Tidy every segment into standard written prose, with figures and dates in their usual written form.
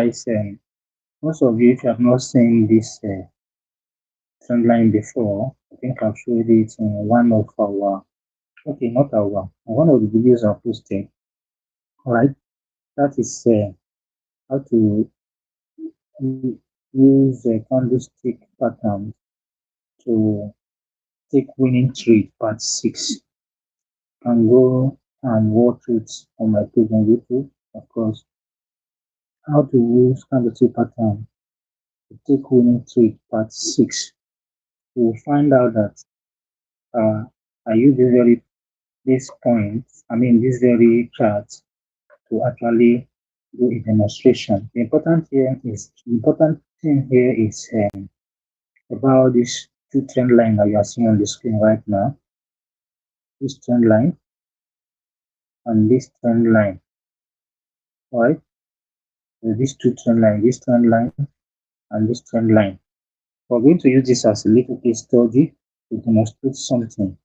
guys, most of you, if you have not seen this trend line before, I think I've showed it in one of our, okay, not our, one of the videos I posted. All right, that is how to use a candlestick pattern to take winning trade part 6. And go and watch it on my page on YouTube, of course. How to use candlestick pattern to take winning trade part 6. You will find out that I use this point, this very chart to actually do a demonstration. The important thing here is about this two trend line that you are seeing on the screen right now. This trend line and this trend line, right? So these two this trend line and this trend line. We're going to use this as a little case study to demonstrate something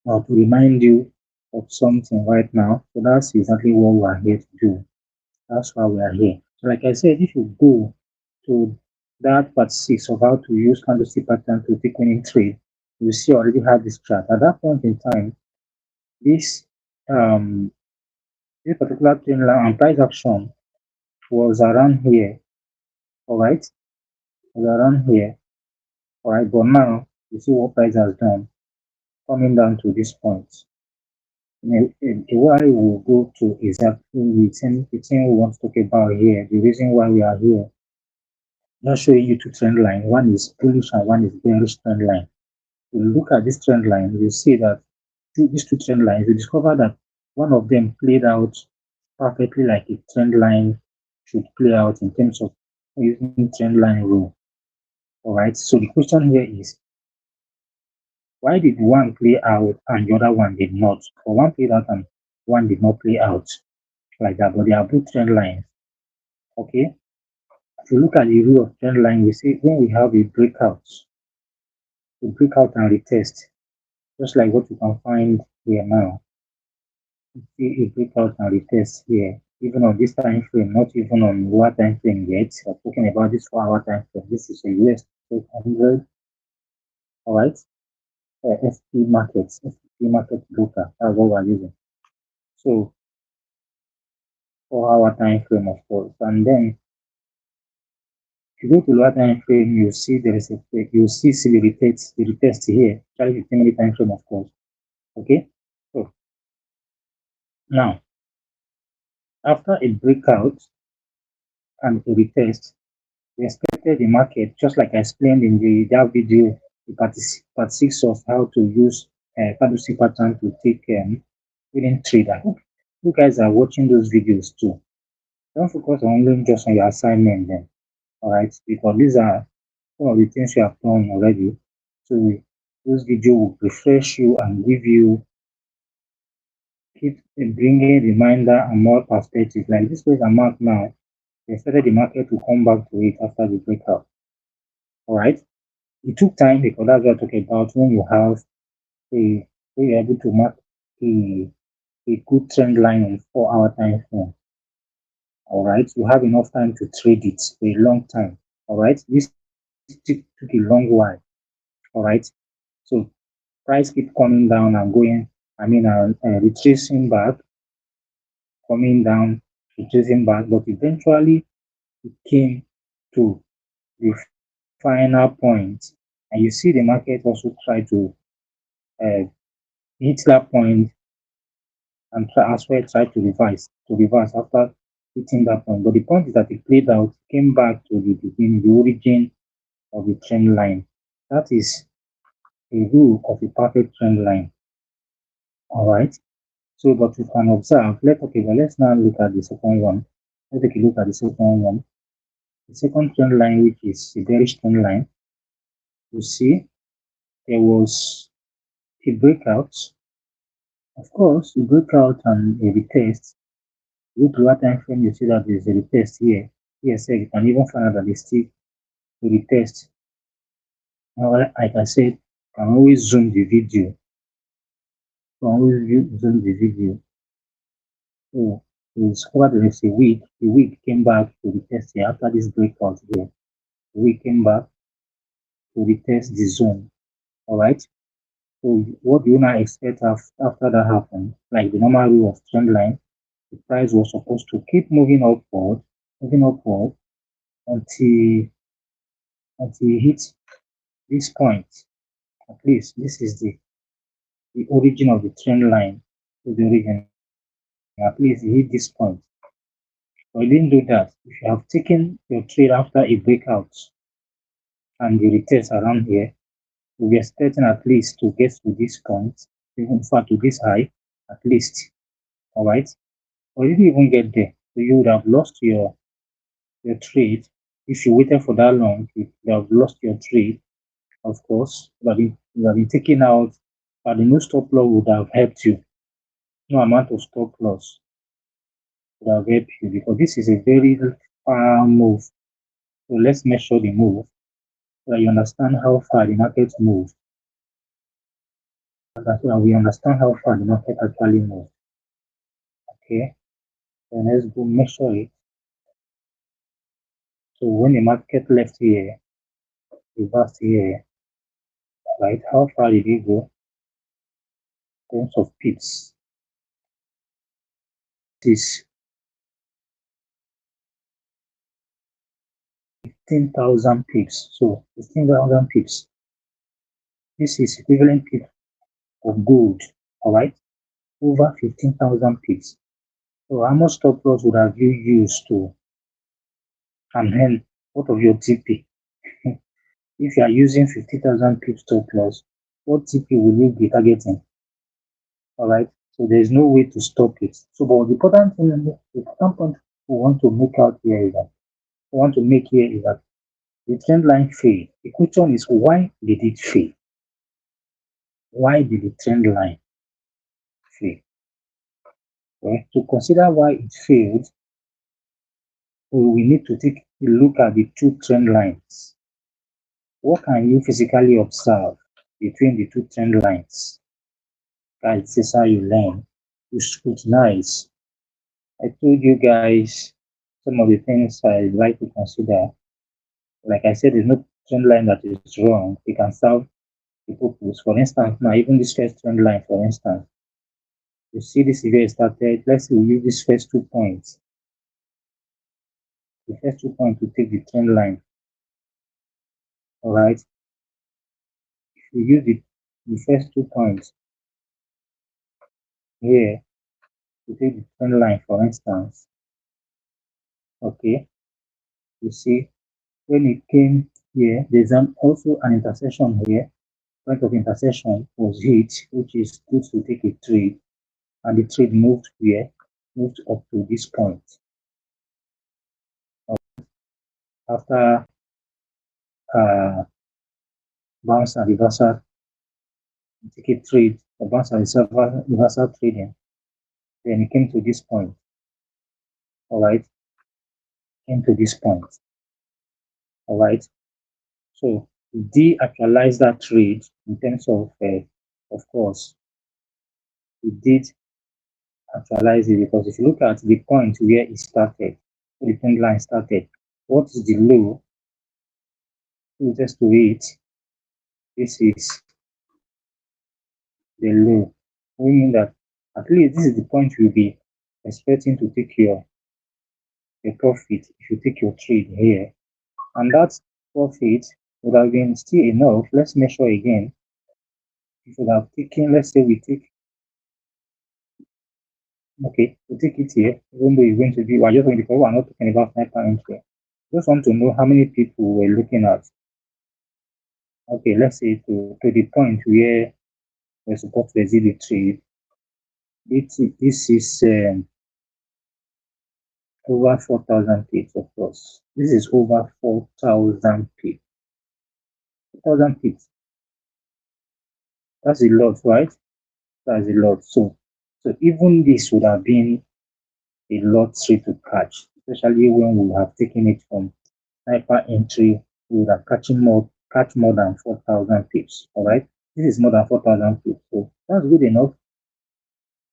or to remind you of something right now. So that's exactly what we are here to do. That's why we are here. So like I said, if you go to that part 6 of how to use candlestick pattern to take winning trade, you see I already have this chart. At that point in time, this this particular trend line and price action was around here. All right, was around here. All right, but now you see what price has done coming down to this point. The why we'll go to exactly the thing we want to talk about here, the reason why we are here. I'll show you two trend line. One is bullish and one is bearish trend line. If you look at this trend line, you see that these two trend lines, you discover that one of them played out perfectly like a trend line should play out in terms of using trend line rule. All right. So the question here is, why did one play out and the other one did not? Or one played out and one did not play out like that, but they are both trend lines. Okay. If you look at the rule of trend line, we see when we have a breakout and retest, just like what you can find here now. You see a breakout and retest here, even on this time frame, not even on lower time frame yet. We're talking about this 4-hour time frame. This is a US 800, all right. SP market broker. That's what we're using. So 4-hour time frame, of course, and then if you go to lower time frame, you see there is you see the retest here, actually 15-minute time frame, of course. Okay, so now after a breakout and a retest, we expected the market, just like I explained in that video, the part 6 of how to use candlestick pattern to take winning trade. I hope you guys are watching those videos too. Don't focus only just on your assignment then, all right? Because these are some of the things you have done already. So this video will refresh you and give you keep bringing reminder and more perspective. Like this was a mark now. They expected the market to come back to it after the breakout. All right. It took time because that's what I talk about when you have when you're able to mark a, a good trend line on 4-hour time frame. All right. You have enough time to trade it for a long time. All right. This took a long while. All right. So price keep coming down and going, retracing back, coming down, retracing back, but eventually it came to the final point, and you see the market also try to uh, hit that point and as well try to reverse after hitting that point. But the point is that it played out, came back to the beginning, the origin of the trend line. That is a rule of a perfect trend line. All right. So, but you can observe. Let's now look at the second one. Let's take a look at the second one. The second trend line, which is a bearish trend line. You see, there was a breakout. Of course, a breakout and a retest. Look at time frame, you see that there's a retest here. Here, so you can even find out that they still a retest. Now, like I said, you can always zoom the video. You can always zoom the video. So we discovered there is a week. The week came back to the test here after this breakout here. The week came back to retest the zone. All right. So what do you now expect after that happened? Like the normal rule of trend line, the price was supposed to keep moving upward until it hits this point. At least this is the origin of the trend line. So the origin, at least it hit this point. But it didn't do that. If you have taken your trade after a breakout and the retest around here, you'll be expecting at least to get to this point, even far to this high, at least. All right. But you didn't even get there. So you would have lost your trade. If you waited for that long, you would have lost your trade, of course. You have been taken out, but the no stop loss would have helped you. No amount of stop loss would have helped you because this is a very far move. So let's measure the move so that you understand how far the market moves. So that we understand how far the market actually moves. Okay, then let's go measure it. So when the market left here, reversed here, right? How far did it go in terms of pips? This is 15,000 pips. So 15,000 pips. This is equivalent pip of gold. All right, over 15,000 pips. So how much stop loss would have you used to earn out of your TP? If you are using 50,000 pips stop loss, what TP will you be targeting? All right. So there is no way to stop it. So, but the important thing, the important point we want to make out here is that the trend line failed. The question is, why did it fail? Why did the trend line fail? Okay. To consider why it failed, we need to take a look at the two trend lines. What can you physically observe between the two trend lines? Guys, this is how you learn. You scrutinize. I told you guys some of the things I like to consider. Like I said, there's no trend line that is wrong. It can serve the purpose. For instance, now even this first trend line, for instance, you see this video started. Let's say we use this first 2 points. The first 2 points to take the trend line. All right. If you use the first 2 points here to take the trend line, for instance, okay, you see when it came here, there's also an intersection here. Point of intersection was hit, which is good to take a trade, and the trade moved here, moved up to this point. After bounce and reversal, take a trade, a bounce and reversal trading, then it came to this point. All right, came to this point. All right, so de-actualize that trade in terms of course, it did actualize it because if you look at the point where it started, the trend line started, what is the low closest to it? This is the low, meaning that at least this is the point you'll be expecting to take your profit if you take your trade here. And that profit would have been still enough. Let's measure again. If you have taken, let's say we take, okay, we take it here, even though it's going to be, we're just going to, we're not talking about sniper entry. Just want to know how many people we're looking at. Okay, let's say to the point where we're supposed to exit the trade. This is over 4,000 pips, of course. This is over 4,000 pips. 4,000 pips. That's a lot, right? That's a lot. So even this would have been a lot straight to catch, especially when we have taken it from sniper entry. We would have catch more than 4,000 pips. All right. This is more than 4,000 pips. So that's good enough.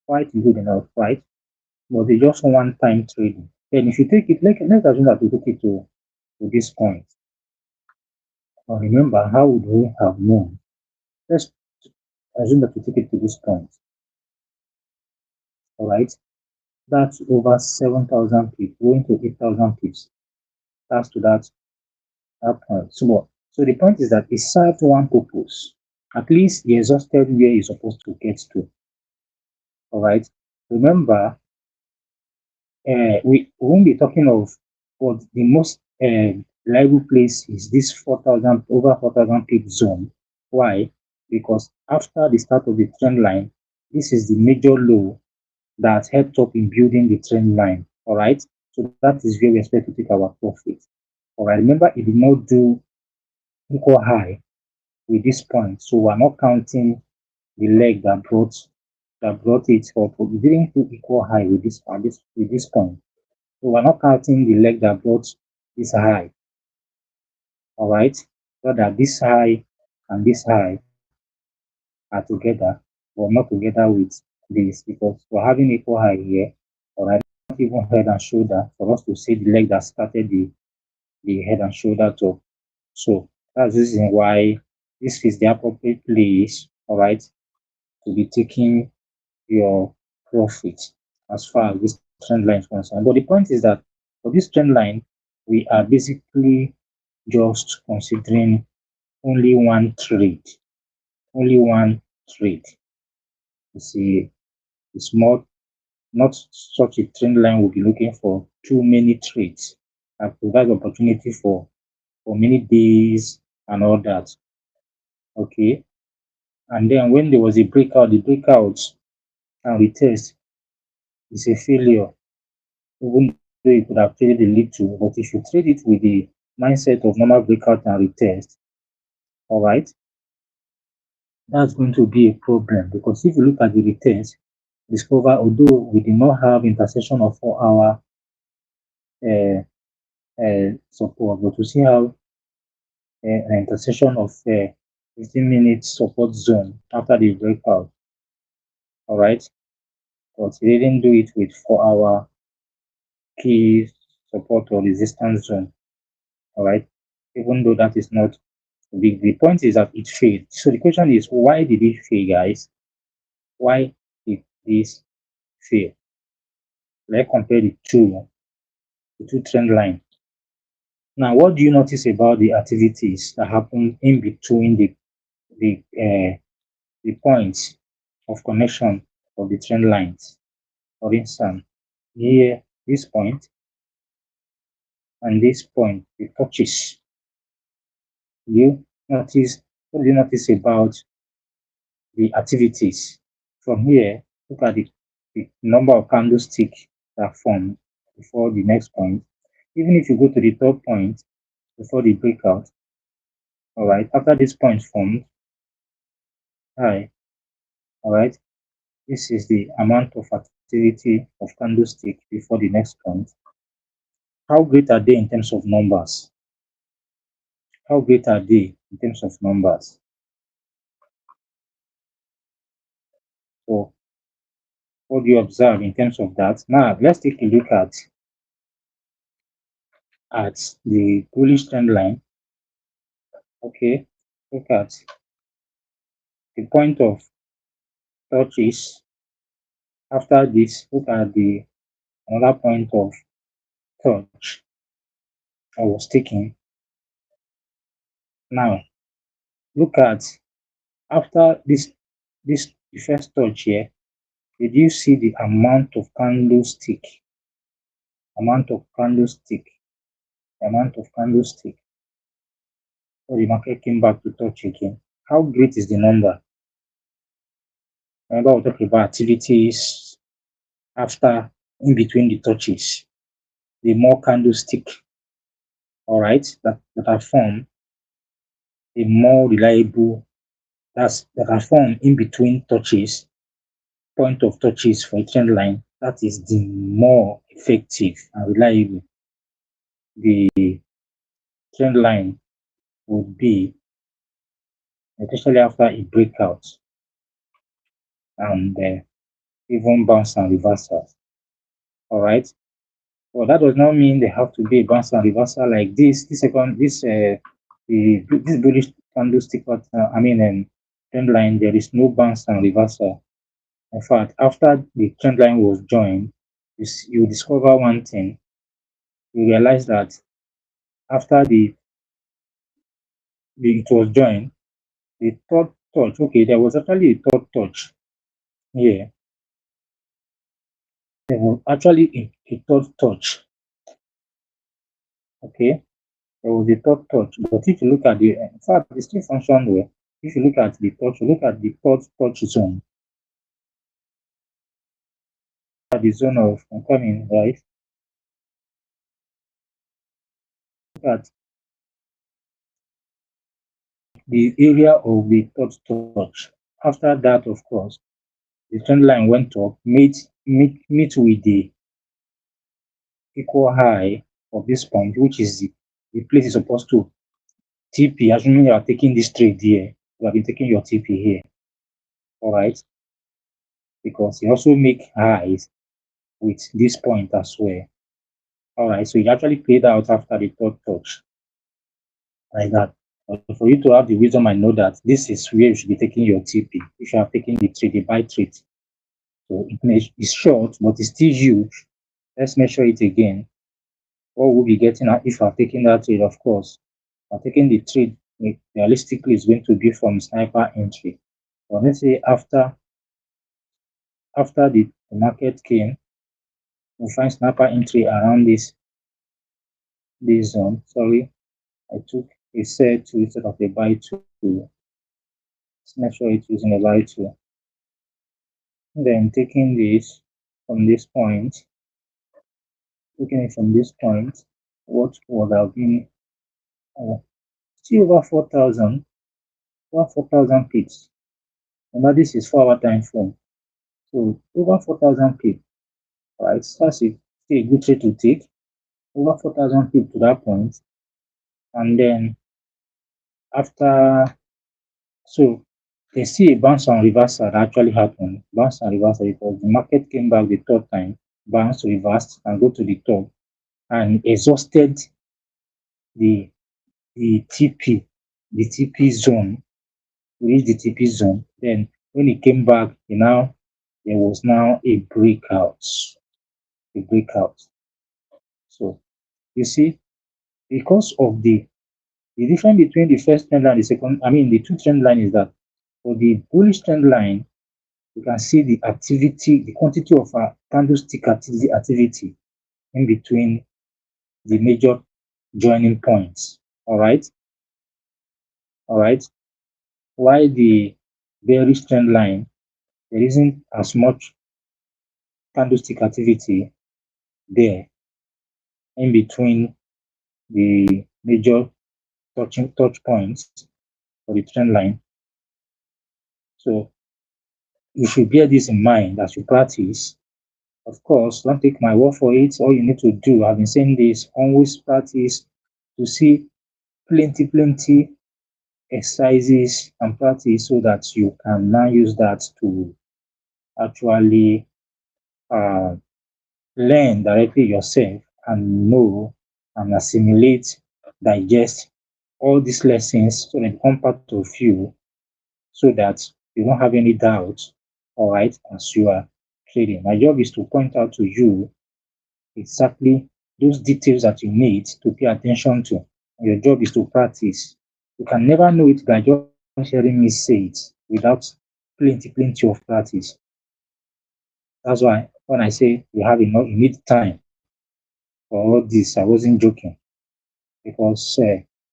Quite good enough, right? but it's just one-time trading. Then if you take it, let's assume that we took it to this point. Now remember, how would we have known? Let's assume that we took it to this point. All right, that's over 7,000 pips, going to 8,000 pips. That's to that point. So the point is that it served one purpose. At least he exhausted where he's supposed to get to. All right. Remember, we won't be talking of what the most reliable place is this 4,000 over 4,000 pip zone. Why? Because after the start of the trend line, this is the major low that helped up in building the trend line. All right. So that is where we expect to take our profit. All right. Remember, it did not do equal high with this point. So we're not counting the leg that brought it up. We didn't do equal high with this point. So we're not counting the leg that brought this high. All right. So that this high and this high are together, but not together with this because we're having equal high here. All right. Not even head and shoulder for us to see the leg that started the head and shoulder top. So that's the reason why this is the appropriate place, all right, to be taking your profit as far as this trend line is concerned. But the point is that for this trend line, we are basically just considering only one trade, only one trade. You see, it's not such a trend line we'll be looking for too many trades and provide opportunity for many days and all that. Okay. And then when there was a breakout, the breakout and retest is a failure, even though you could have traded a little. But if you trade it with the mindset of normal breakout and retest, all right, that's going to be a problem because if you look at the retest, discover although we did not have intersection of 4 hour uh, support, but we see how an intersection of 15 minute support zone after the breakout. All right, but he didn't do it with 4 hour key support or resistance zone. All right, even though that is not big. The point is that it failed. So the question is, why did it fail, guys? Why did this fail? Let's compare the two trend line. Now, what do you notice about the activities that happen in between the points of connection of the trend lines? For instance, here this point and this point, the touches. You notice what do you notice about the activities? From here, look at the number of candlesticks that form before the next point. Even if you go to the third point before the breakout, all right, after this point formed, hi, all right, this is the amount of activity of candlestick before the next point. How great are they in terms of numbers? How great are they in terms of numbers? So what do you observe in terms of that? Now let's take a look at the bullish trend line. Okay, look at the point of touches. After this, look at the another point of touch I was taking. Now look at after this the first touch here. Did you see the amount of candlestick, amount of candlestick? So the market came back to touch again. How great is the number? Remember, we're talking about activities after in between the touches. The more candlestick, all right, that are formed, the more reliable that are formed in between touches, point of touches for a trend line. That is the more effective and reliable the trend line would be, especially after a breakout and even bounce and reversals. All right. Well, that does not mean they have to be a bounce and reversal like this. This bullish candlestick pattern. Trend line. There is no bounce and reversal. In fact, after the trend line was joined, you discover one thing. You realize that after it was joined, the third touch. Okay, there was actually a third touch here. There was actually a third touch. Okay, there was a third touch. But if you look at in fact, it still functioned well. If you look at the touch, look at the third touch zone. At the zone of coming, right? Look at the area of the third touch. After that, of course, the trend line went up, meet with the equal high of this point, which is the place is supposed to TP, assuming you are taking this trade here, you have been taking your TP here, all right? Because you also make highs with this point as well. All right, so it actually played out after the third touch, like that. But for you to have the wisdom and know that this is where you should be taking your TP. If you are taking the trade, the buy trade. So it's short, but it's still huge. Let's measure it again. What we'll be getting at if I'm taking that trade, of course. I'm taking the trade realistically is going to be from sniper entry. So let's say after the market came, we find sniper entry around this zone. Sorry, I took a sell to instead of a buy to. Let's make sure it's using a buy to. Then taking this from this point, taking it from this point, what would have been still over 4,000, over 4,000 pips. Now this is 4 hour time frame. So over 4,000 pips, right? So that's still a good trade to take. Over 4,000 pips to that point, and then after, so they see a bounce and reversal that actually happened. Bounce and reversal because the market came back the third time, bounce, reversed, and go to the top and exhausted the the TP, the TP zone, reached the TP zone. Then when it came back, there was now a breakout. A breakout. So you see, because of the difference between the first trend line and the second, the two trend line is that for the bullish trend line, you can see the activity, the quantity of candlestick activity in between the major joining points. All right. All right. While the bearish trend line, there isn't as much candlestick activity there in between the major touch points for the trend line. So you should bear this in mind as you practice. Of course, don't take my word for it. All you need to do, I've been saying this, always practice to see plenty exercises and practice so that you can now use that to actually uh, learn directly yourself and know and assimilate, digest all these lessons so they become part of you so that you don't have any doubt, all right, as you are trading. My job is to point out to you exactly those details that you need to pay attention to. Your job is to practice. You can never know it by just hearing me say it without plenty of practice. That's why when I say you need time for all this, I wasn't joking because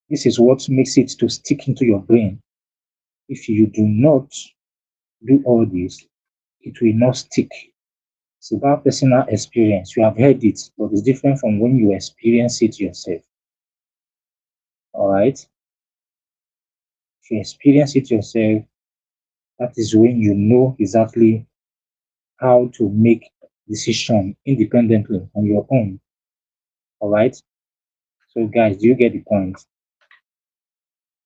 this is what makes it to stick into your brain. If you do not do all this, it will not stick. It's about personal experience. You have heard it, but it's different from when you experience it yourself. All right. If you experience it yourself, that is when you know exactly how to make decision independently on your own. All right. So, guys, do you get the point?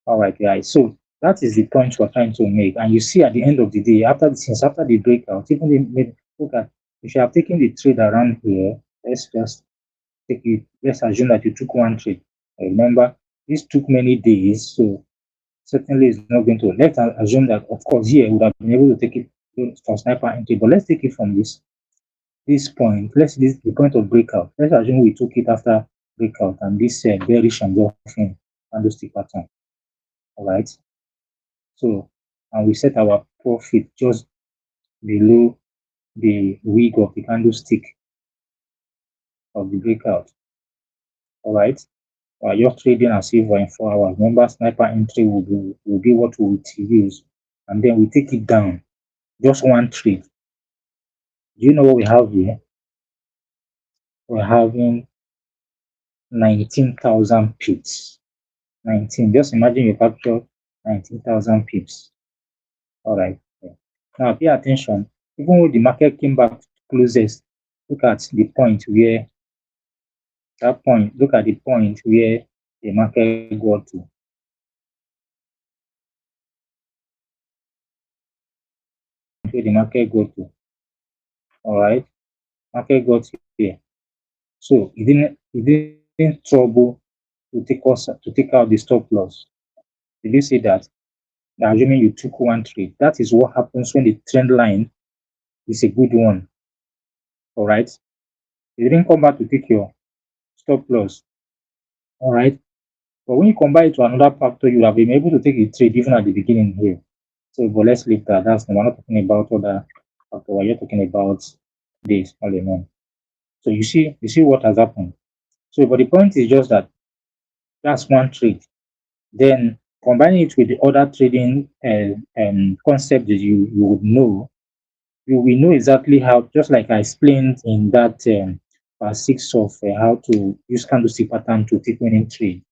All right, guys. So that is the point we're trying to make. And you see, at the end of the day, after the breakout, even look at If you have taken the trade around here, let's just take it. Let's assume that you took one trade. Remember, this took many days, so certainly it's not going to. Let's assume that, of course, here we would have been able to take it for sniper entry, but let's take it from this point. Let's this the point of breakout. Let's assume we took it after breakout and this bearish engulfing candlestick pattern. All right. So, and we set our profit just below the wick of the candlestick of the breakout. All right. You're trading as if we're in 4 hours. Remember, sniper entry will be what we will use, and then we take it down. Just one trade. Do you know what we have here? We're having 19,000 pips. 19. Just imagine you capture 19,000 pips. All right. Now pay attention. Even when the market came back closest, look at the point where that point. Look at the point where the market got to. Where the market got to. All right. Market got here. So it didn't trouble to take out the stop loss. Did you see that? Assuming you took one trade. That is what happens when the trend line is a good one. All right. You didn't come back to take your stop loss. All right. But when you combine it to another factor, you have been able to take a trade even at the beginning here. So, but let's leave that. We're not talking about other factor. We're talking about this all in all. So you see what has happened. So, but the point is just that that's one trade. Then combining it with the other trading concept that you would know, you will know exactly how. Just like I explained in that part 6 of how to use candlestick pattern to take winning trade.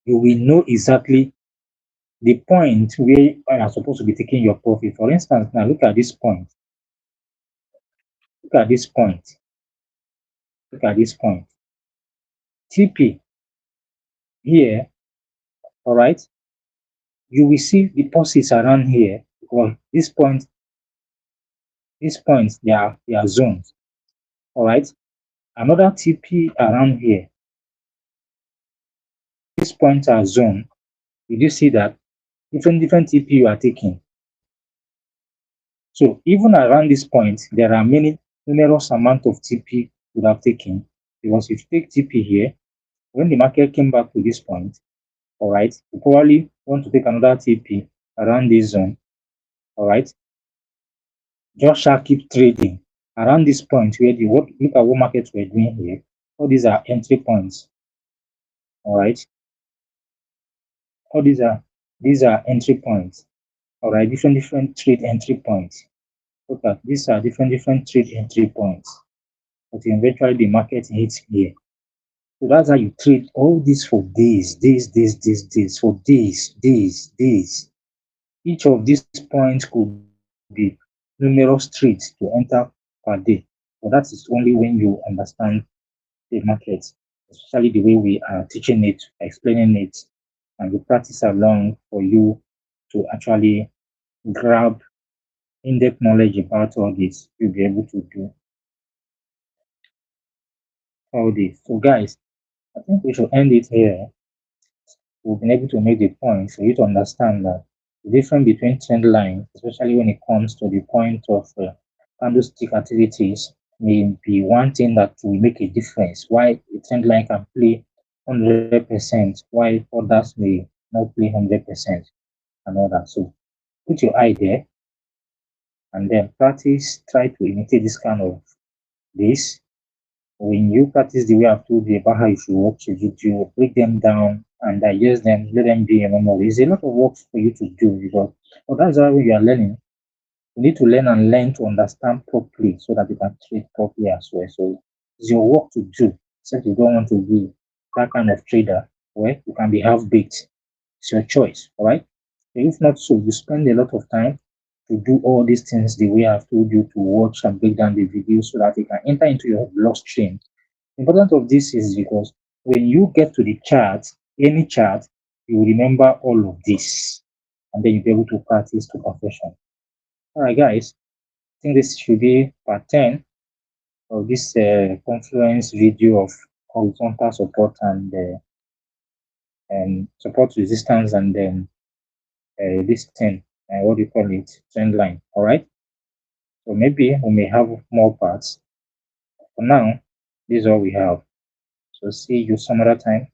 You will know exactly the point where you are supposed to be taking your profit. For instance, now look at this point. Look at this point. Look at this point. TP here, all right. You will see deposits around here because these points they are zones. All right. Another TP around here. These points are zone. Did you see that? Different TP you are taking. So even around this point, there are numerous amount of TP you have taken. Because if you take TP here, when the market came back to this point, all right, you probably want to take another TP around this zone, all right. Just shall keep trading around this point where look at what markets we're doing here. All these are entry points, all right. All these are entry points, all right. Different trade entry points. Look at these are different trade entry points. But eventually the market hits here. So that's how you trade all this for days, for days. Each of these points could be numerous trades to enter per day. But that is only when you understand the market, especially the way we are teaching it, explaining it, and you practice along for you to actually grab in-depth knowledge about all this. You'll be able to do all this. So guys, I think we should end it here. We've been able to make the point for you to understand that the difference between trend lines, especially when it comes to the point of candlestick activities, may be one thing that will make a difference. Why the trend line can play 100%, why others may not play 100% and all that. So put your eye there and then practice, try to imitate this kind of this. When you practice the way I've told you about how you should watch a video, break them down and digest them, let them be a memory. It's a lot of work for you to do because but that's why when you are learning, you need to learn to understand properly so that you can trade properly as well. So it's your work to do. Since you don't want to be that kind of trader where you can be half baked. It's your choice, all right? If not so, you spend a lot of time to do all these things the way I've told you to watch and break down the video so that you can enter into your bloodstream. The importance of this is because when you get to the chart, any chart, you will remember all of this and then you'll be able to practice to perfection. All right, guys. think this should be part 10 of this confluence video of horizontal support and support resistance and then this thing, what do you call it, trend line. All right. So maybe we may have more parts. For now, this is all we have. So see you some other time.